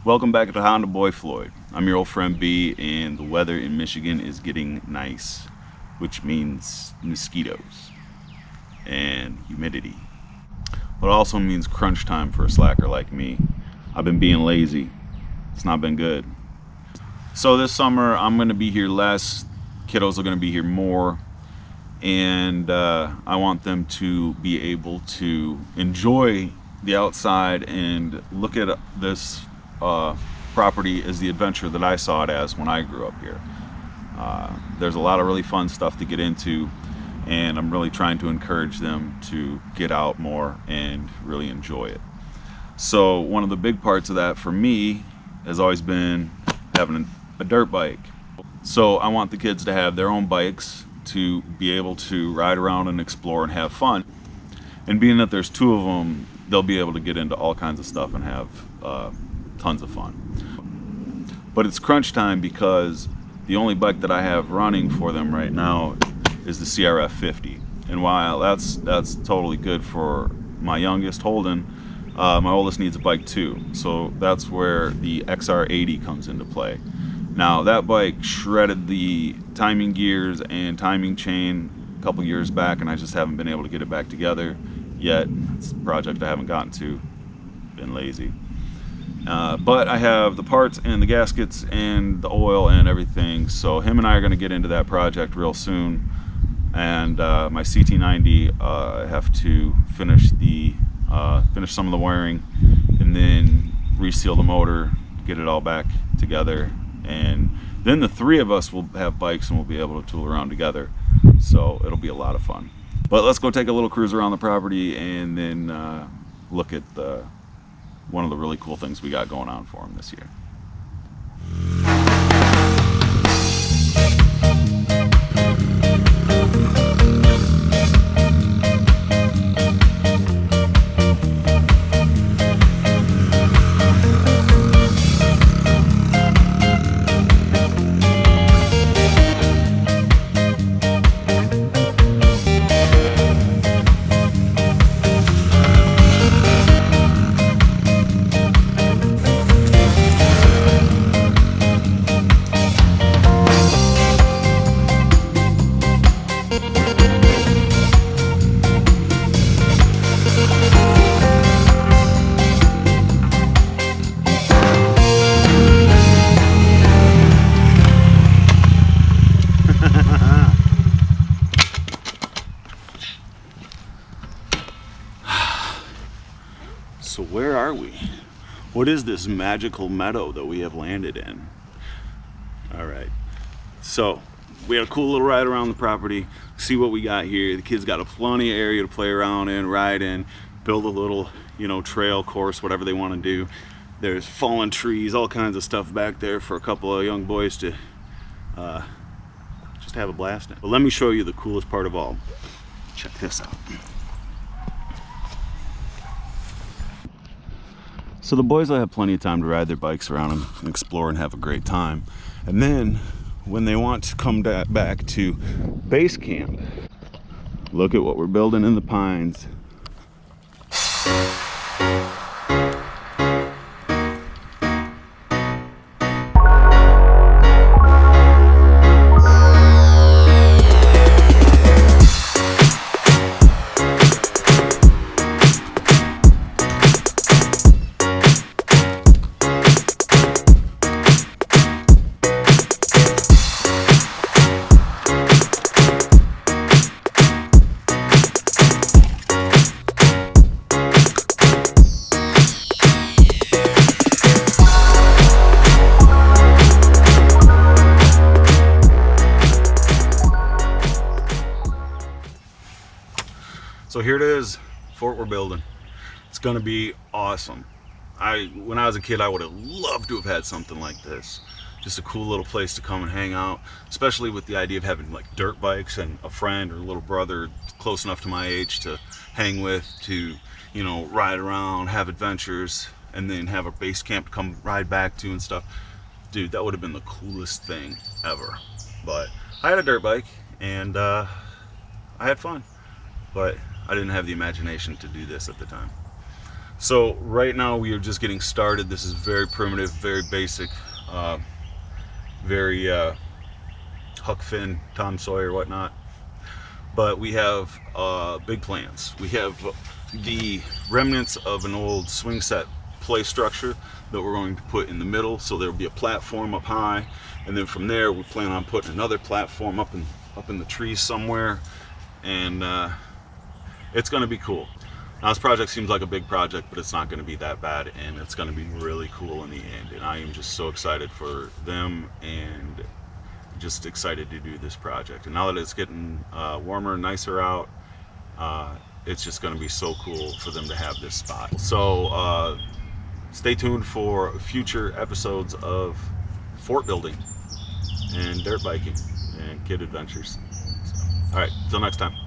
Welcome back to Honda Boy Floyd. I'm your old friend B, and the weather in Michigan is getting nice, which means mosquitoes and humidity. But it also means crunch time for a slacker like me. I've been being lazy. It's not been good. So this summer I'm going to be here less. Kiddos are going to be here more. And I want them to be able to enjoy the outside and look at this property as the adventure that I saw it as when I grew up here. There's a lot of really fun stuff to get into, and I'm really trying to encourage them to get out more and really enjoy it. So one of the big parts of that for me has always been having a dirt bike. So I want the kids to have their own bikes to be able to ride around and explore and have fun. And being that there's two of them, they'll be able to get into all kinds of stuff and have tons of fun. But it's crunch time because the only bike that I have running for them right now is the CRF 50. And while that's totally good for my youngest, Holden, my oldest needs a bike too. So that's where the XR 80 comes into play. Now that bike shredded the timing gears and timing chain a couple years back, and I just haven't been able to get it back together yet. It's a project I haven't gotten to. Been lazy. But I have the parts and the gaskets and the oil and everything, so him and I are going to get into that project real soon. And my CT90, I have to finish some of the wiring and then reseal the motor, get it all back together, and then the three of us will have bikes and we'll be able to tool around together. So it'll be a lot of fun. But let's go take a little cruise around the property and then look at one of the really cool things we got going on for them this year. So where are we? What is this magical meadow that we have landed in? All right, so we had a cool little ride around the property, see what we got here. The kids got plenty of area to play around in, ride in, build a little, trail course, whatever they want to do. There's fallen trees, all kinds of stuff back there for a couple of young boys to just have a blast in. But let me show you the coolest part of all. Check this out. So the boys will have plenty of time to ride their bikes around and explore and have a great time. And then when they want to come back to base camp, look at what we're building in the pines. So here it is, fort we're building. It's gonna be awesome. When I was a kid, I would have loved to have had something like this. Just a cool little place to come and hang out, especially with the idea of having like dirt bikes and a friend or a little brother close enough to my age to hang with, to ride around, have adventures, and then have a base camp to come ride back to and stuff. Dude, that would have been the coolest thing ever. But I had a dirt bike and I had fun, but I didn't have the imagination to do this at the time. So right now we are just getting started. This is very primitive, very basic, very Huck Finn, Tom Sawyer, whatnot. But we have big plans. We have the remnants of an old swing set play structure that we're going to put in the middle, so there'll be a platform up high, and then from there we plan on putting another platform up in the trees somewhere, and it's going to be cool. Now this project seems like a big project, but it's not going to be that bad, and it's going to be really cool in the end. And I am just so excited for them, and just excited to do this project. And now that it's getting warmer and nicer out, it's just going to be so cool for them to have this spot. So stay tuned for future episodes of fort building and dirt biking and kid adventures. So, all right, until next time.